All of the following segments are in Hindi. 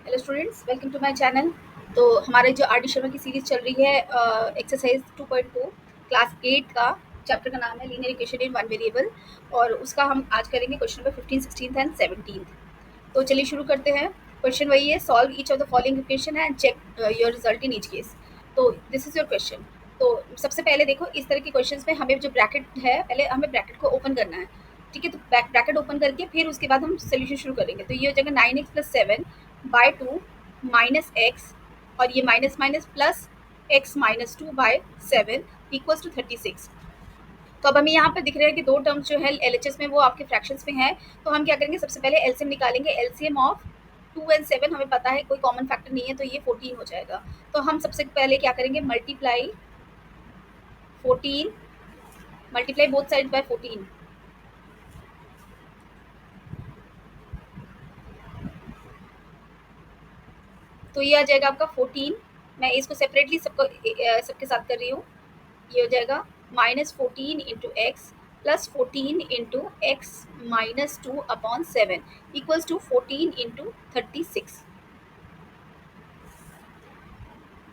Hello students, welcome to my channel. तो हमारे जो आर डी शर्मा की सीरीज चल रही है एक्सरसाइज 2.2 क्लास 8 का चैप्टर का नाम है linear equation in one variable, और उसका हम आज करेंगे क्वेश्चन नंबर 15, 16 एंड 17। तो चलिए शुरू करते हैं। क्वेश्चन वही है, solve each of the following equation and check your result in each case. तो दिस इज योर क्वेश्चन। तो सबसे पहले देखो, इस तरह के क्वेश्चंस में हमें जो ब्रैकेट है, पहले हमें ब्रैकेट को ओपन करना है। ठीक है, तो ब्रैकेट ओपन करके फिर उसके बाद हम सोल्यूशन शुरू करेंगे। तो ये हो जाएगा 9x + 7 बाय 2 माइनस एक्स, और ये minus minus plus X minus 2 by 7 equals to 36। तो अब हमें यहाँ पर दिख रहा है कि दो टर्म्स जो है एलएचएस में वो आपके फ्रैक्शंस में है। तो हम क्या करेंगे, सबसे पहले एलसीएम निकालेंगे। एलसीएम ऑफ 2 एंड 7 हमें पता है, कोई कॉमन फैक्टर नहीं है, तो ये 14 हो जाएगा। तो हम सबसे पहले क्या करेंगे, multiply 14, multiply both side by 14। तो ये आ जाएगा आपका 14। मैं इसको सेपरेटली सबके साथ कर रही हूँ। ये हो जाएगा -14 into X plus 14 into X minus 2 upon 7 equals to 14 into 36।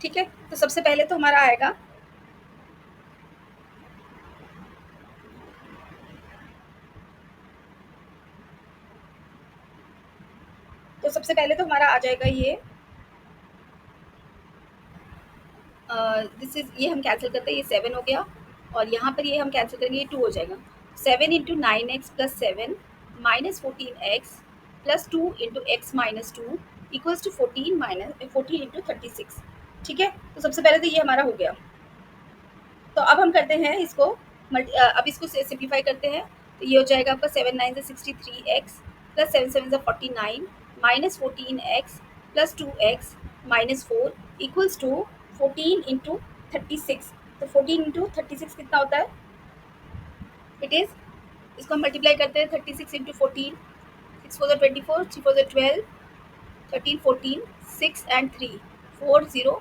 ठीक है, तो सबसे पहले तो हमारा आएगा तो सबसे पहले तो हमारा आ जाएगा ये दिस इज, ये हम कैंसिल करते हैं, ये 7 हो गया। और यहाँ पर ये हम कैंसिल करेंगे, ये 2 हो जाएगा। 7 into 9x plus 7 minus 14x plus 2 into X minus 2 equals to 14 minus 14 into 36। ठीक है, तो सबसे पहले तो ये हमारा हो गया। तो अब हम करते हैं इसको अब इसको सिंप्लीफाई करते हैं। तो ये हो जाएगा आपका 7 9 से 63x प्लस 7 7 से 49 minus 14x plus 2x minus 4 equals to 14 into 36। तो 14 इंटू 36 कितना होता है, इट इज़, इसको हम मल्टीप्लाई करते हैं 36 इंटू 14। 6 4 24, 3 4 12, 13 14, 6 and 3 40,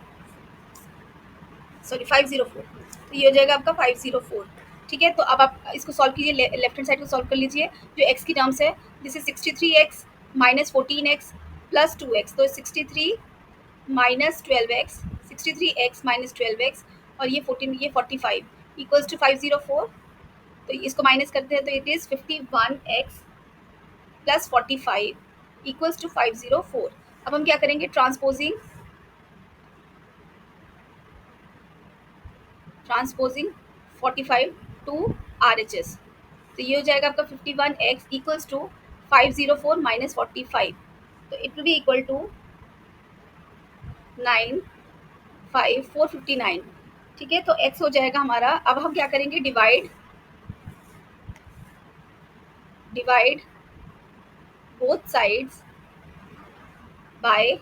sorry 504। तो ये हो जाएगा आपका 504। ठीक है, तो अब आप इसको सॉल्व कीजिए, लेफ्ट हैंड साइड को सॉल्व कर लीजिए। जो एक्स की टर्म्स है, this is 63x minus 14x plus 2x, तो 63 minus 12x, 63x minus 12x, और ये 14, ये 45 इक्वल्स टू 504। तो इसको माइनस करते हैं तो it is 51x plus 45 equals to 504। अब हम क्या करेंगे, ट्रांसपोजिंग 45 टू RHS। तो ये हो जाएगा आपका 51x इक्वल्स टू 504 माइनस 45। तो it will be equal to 95459। ठीक है, तो x हो जाएगा हमारा। अब हम क्या करेंगे, डिवाइड बोथ साइड्स बाय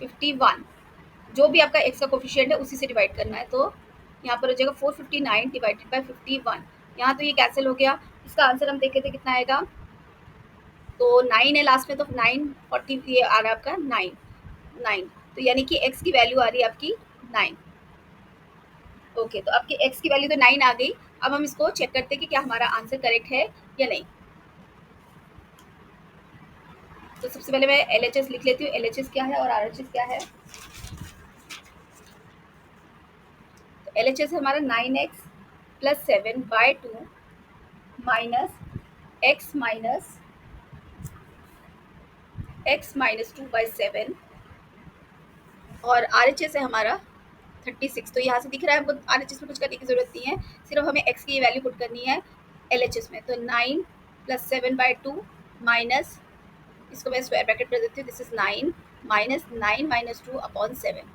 51। जो भी आपका x का कोफिशिएंट है उसी से डिवाइड करना है। तो यहाँ पर हो जाएगा 459 डिवाइडेड बाय 51। यहाँ तो ये कैंसिल हो गया। इसका आंसर हम देखे थे कितना आएगा, तो 9 है लास्ट में, तो 940 ये आ रहा है आपका 9। तो यानी कि x की वैल्यू आ रही है आपकी 9। ओके, तो आपकी x की वैल्यू तो 9 आ गई। अब हम इसको चेक करते हैं कि क्या हमारा आंसर करेक्ट है या नहीं। तो सबसे पहले मैं LHS लिख लेती हूँ, LHS क्या है और RHS क्या है। तो LHS हमारा 9x plus 7 by 2 minus X minus 2 by 7, और RHS है हमारा 36। तो यहाँ से दिख रहा है, हमको RHS में कुछ करने की जरूरत नहीं है, सिर्फ हमें x की वैल्यू पुट करनी है LHS में। तो 9 प्लस 7 बाई 2 माइनस, इसको मैं स्क्वायर ब्रैकेट कर देती हूँ, this is 9 minus 9 minus 2 upon 7।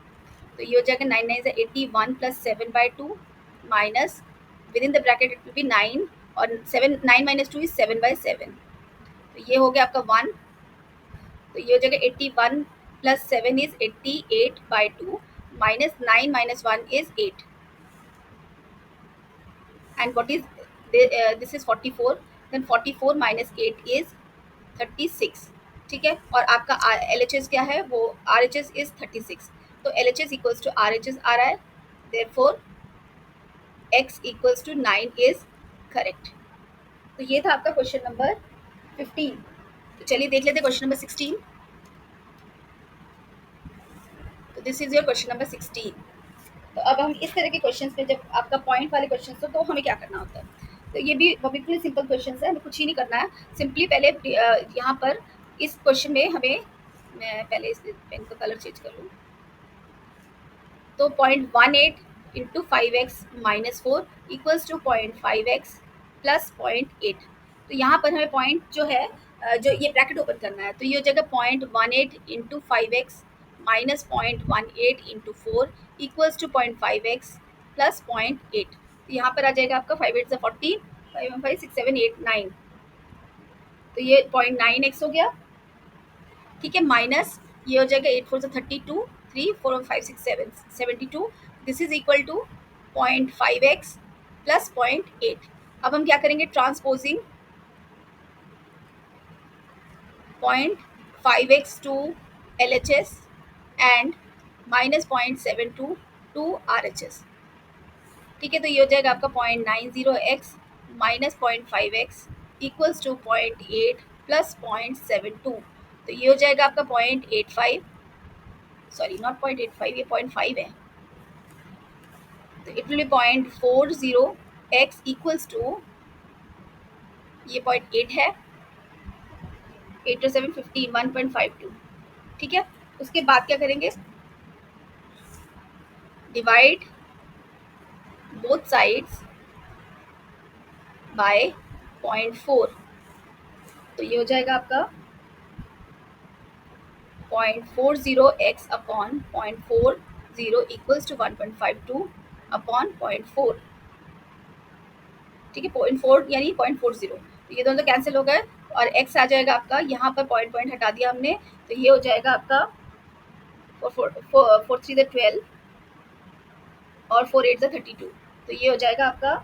तो ये हो जाएगा 9 9 से 81 plus 7 by 2 minus, with in the bracket it will B 9, और 7 9 माइनस 2 इज 7 बाई 7। तो ये हो गया आपका 1। तो ये हो जाएगा 81 plus 7 is 88 by 2 minus 9 minus 1 is 8, and what is this is 44। Then 44 minus 8 is 36। ठीक है, और आपका LHS क्या है, वो RHS इज 36। तो LHS इक्वल्स टू RHS आ रहा है, therefore x equals to 9 is correct. तो ये था आपका क्वेश्चन नंबर 15। तो चलिए देख लेते हैं क्वेश्चन नंबर 16। तो this is your question number 16। तो अब हम इस तरह के क्वेश्चंस पे, जब आपका पॉइंट वाले क्वेश्चंस हो तो हमें क्या करना होता है। तो ये भी बिल्कुल सिंपल क्वेश्चंस है, हमें कुछ ही नहीं करना है। सिंपली पहले यहाँ पर इस क्वेश्चन में हमें, मैं पहले इस पेन का कलर चेंज कर लूँ। तो 0.18 into 5x-4 equals to 0.5x plus 0.8। तो यहाँ पर हमें पॉइंट जो है, जो ये ब्रैकेट ओपन करना है, तो ये हो जाएगा 0.18 into 5x minus 0.18 into 4 equals to 0.5x plus 0.8। तो यहाँ पर आ जाएगा आपका 5 8 40, 5 1 5 6 7 8 9। तो ये 0.9x हो गया, ठीक है, माइनस ये हो जाएगा 8 4 32, 3 4 5 6 7 72। This is equal to 0.5x plus 0.8। अब हम क्या करेंगे, transposing 0.5x to LHS and minus 0.72 to RHS। ठीक है, तो ये हो जाएगा आपका 0.90x minus 0.5x equals to 0.8 plus 0.72। तो ये हो जाएगा आपका 0.85, सॉरी नॉट 0.85, ये 0.5 है। तो it will be 0.40x equals to, ये 0.8 है, 8 to 7 15, 1.52। ठीक है, उसके बाद क्या करेंगे, डिवाइड बोथ साइड्स बाय 0.4। तो ये हो जाएगा आपका 0.40x upon 0.40 equals to 1.52 upon 0.4। ठीक है, 0.4 यानी 0.40। तो ये दोनों तो कैंसिल हो गए और x आ जाएगा आपका, यहाँ पर पॉइंट पॉइंट हटा दिया हमने, तो ये हो जाएगा आपका 4 3 12 और 4 8 32। तो ये हो जाएगा आपका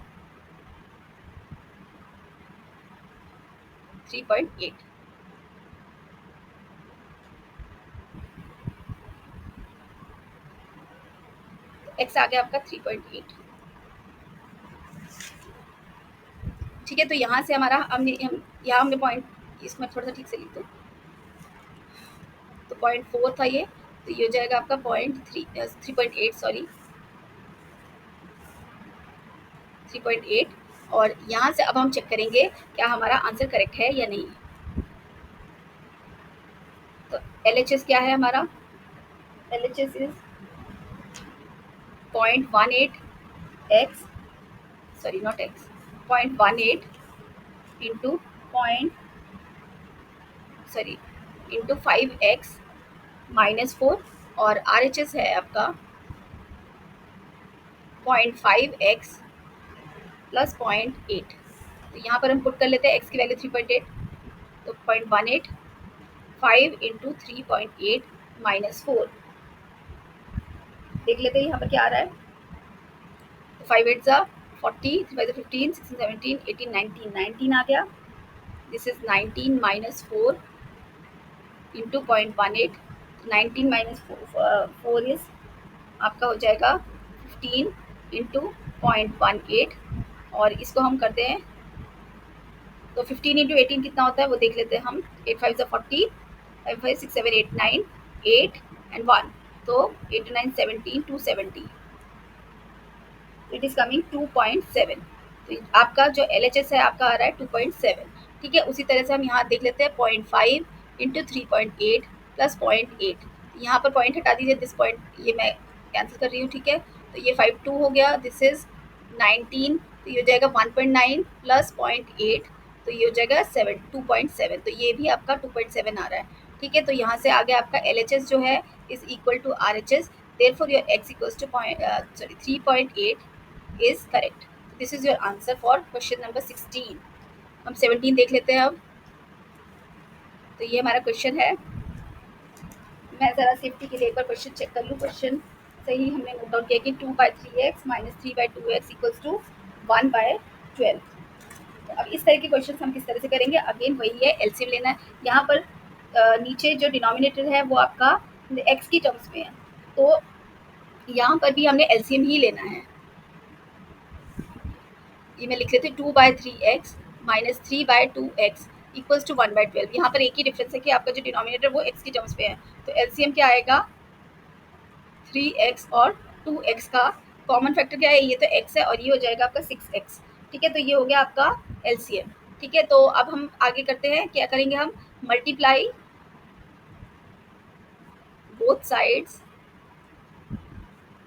3.8। x आ गया आपका 3.8। ठीक है, तो यहाँ से हमारा यहाँ हमने पॉइंट, इसमें थोड़ा सा ठीक से लिख दो, तो 0.4 था ये, तो ये हो जाएगा आपका 3.8, सॉरी 3.8। और यहाँ से अब हम चेक करेंगे क्या हमारा आंसर करेक्ट है या नहीं। तो LHS क्या है हमारा, LHS is 0.18x, sorry not x, 0.18 into sorry into 5x minus 4, और RHS है आपका 0.5x प्लस 0.8। तो यहाँ पर हम पुट कर लेते हैं x की वैल्यू 3.8, तो 0.18 5 इंटू 3.8 माइनस 4। देख लेते हैं यहाँ पर क्या आ रहा है। तो 5 8 40, 3 5 15, 16 17 18 19, 19 आ गया। This is 19 minus 4 into 0.18। 19 minus 4 is आपका हो जाएगा 15 इंटू 0.18, और इसको हम करते हैं, तो 15 इंटू 18 कितना होता है वो देख लेते हैं हम। 8 5 40, 5 5 6 7 8 9 8 एंड 1, तो 8 9 17 270, इट इज़ कमिंग 2.7। तो आपका जो LHS है आपका आ रहा है 2.7। ठीक है, उसी तरह से हम यहाँ देख लेते हैं 0.5 इंटू 3.8 प्लस 0.8। यहाँ पर पॉइंट हटा दीजिए, दिस पॉइंट ये मैं कैंसिल कर रही हूँ। ठीक है, तो ये 52 हो गया, दिस इज 19, तो ये हो जाएगा 1.9 प्लस 0.8, तो ये हो जाएगा 2.7। तो ये भी आपका 2.7 आ रहा है। ठीक है, तो यहाँ से आगे आपका LHS जो है is equal to RHS, therefore your x equals to 3.8 is correct. This is your answer for question number 16. हम 17 देख लेते हैं अब। तो ये हमारा क्वेश्चन है, मैं ज़रा सेफ्टी के लिए एक बार क्वेश्चन चेक कर लूँ। क्वेश्चन सही हमने नोट डाउन किया कि 2/3x minus 3/2x equals to 1/12। तो अब इस तरह के क्वेश्चन हम किस तरह से करेंगे, अगेन वही है, एलसीएम लेना है। यहाँ पर नीचे जो डिनोमिनेटर है वो आपका x की टर्म्स में है, तो यहाँ पर भी हमने एलसीएम ही लेना है। ये मैं लिख लेती हूँ 2/3x minus 3/2x equals to 1/12। यहाँ पर एक ही डिफरेंस है कि आपका जो डिनोमिनेटर वो x की टर्म्स पे है, तो एलसीएम क्या आएगा, 3x और 2x का कॉमन फैक्टर क्या है, ये तो x है और ये हो जाएगा आपका 6x। ठीक है, तो ये हो गया आपका एलसीएम। ठीक है, तो अब हम आगे करते हैं, क्या करेंगे हम, multiply both sides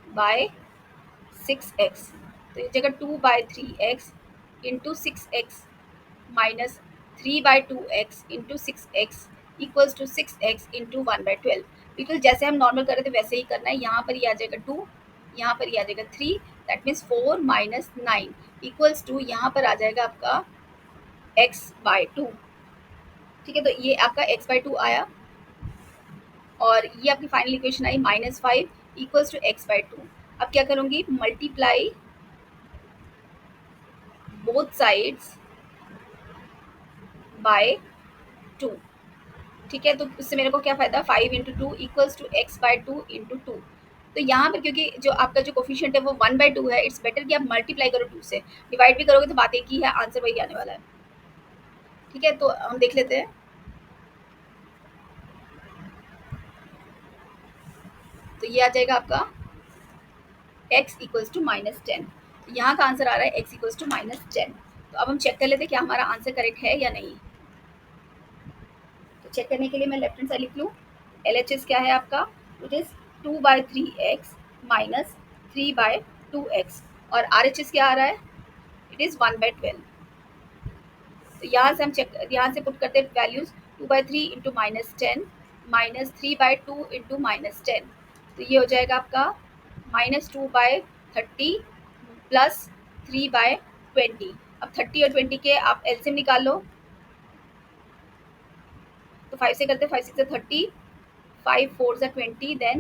by 6x। तो ये जगह 2/3x into 6x minus 3/2x into 6x equals to 6x into 1/12। बिल्कुल जैसे हम नॉर्मल कर रहे थे वैसे ही करना है। यहाँ पर ये आ जाएगा 2, यहाँ पर ये आ जाएगा 3, that means 4 minus 9 equals to यहाँ पर आ जाएगा आपका x/2। ठीक है, तो ये आपका x/2 आया और ये आपकी फाइनल इक्वेशन आई -5 इक्वल्स टू x/2। अब क्या करूँगी, मल्टीप्लाई बोथ साइड्स बाय 2। ठीक है, तो उससे मेरे को क्या फ़ायदा, 5 into two equals to x/2 into two. तो यहाँ पर क्योंकि जो आपका जो कोफिशिएंट है वो 1/2 है, इट्स बेटर कि आप मल्टीप्लाई करो 2 से। डिवाइड भी करोगे तो बात एक ही है, आंसर वही आने वाला है। ठीक है, तो हम देख लेते हैं। तो ये आ जाएगा आपका x इक्वल्स टू -10। तो यहाँ का आंसर आ रहा है x इक्वल्स टू -10। तो अब हम चेक कर लेते हैं क्या हमारा आंसर करेक्ट है या नहीं। तो चेक करने के लिए मैं लेफ्ट हैंड साइड लिख लूँ। LHS क्या है आपका, it is 2/3x minus 3/2x और RHS क्या आ रहा है, इट इज़ 1/12। तो यहाँ से हम चेक, यहाँ से पुट करते हैं वैल्यूज़, 2/3 इंटू -10 माइनस 3/2 इंटू -10। तो ये हो जाएगा आपका -2/30 प्लस 3/20। अब 30 और 20 के आप एलसीएम निकाल लो। तो 5 से करते हैं, 5 6 30, 5 4 20, देन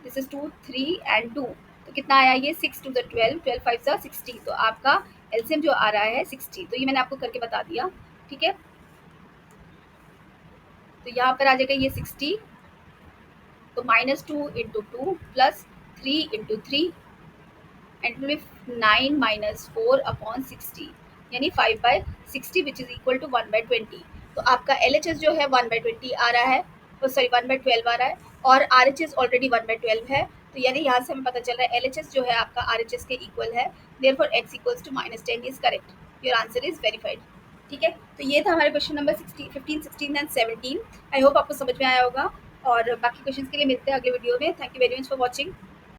दिस इज 2 3 एंड 2। तो कितना आया ये, 6 2 12, 12 5 60। तो आपका एलसीएम जो आ रहा है 60। तो ये मैंने आपको करके बता दिया। ठीक है, तो यहाँ पर आ जाएगा ये 60। तो -2 into 2 plus 3 into 3 and with 9 minus 4 upon 60 यानी 5/60 विच इज इक्वल टू 1/20। तो आपका LHS जो है 1/20 आ रहा है, सॉरी 1/12 आ रहा है और RHS ऑलरेडी 1/12 है। तो यानी यहाँ से हमें पता चल रहा है LHS जो है आपका RHS के इक्वल है, therefore x equals to -10 is correct. Your answer is verified. ठीक है, तो ये था हमारे question number 15 16 and 17। I hope आपको समझ में आया होगा और बाकी क्वेश्चंस के लिए मिलते हैं अगले वीडियो में। Thank you very much for watching.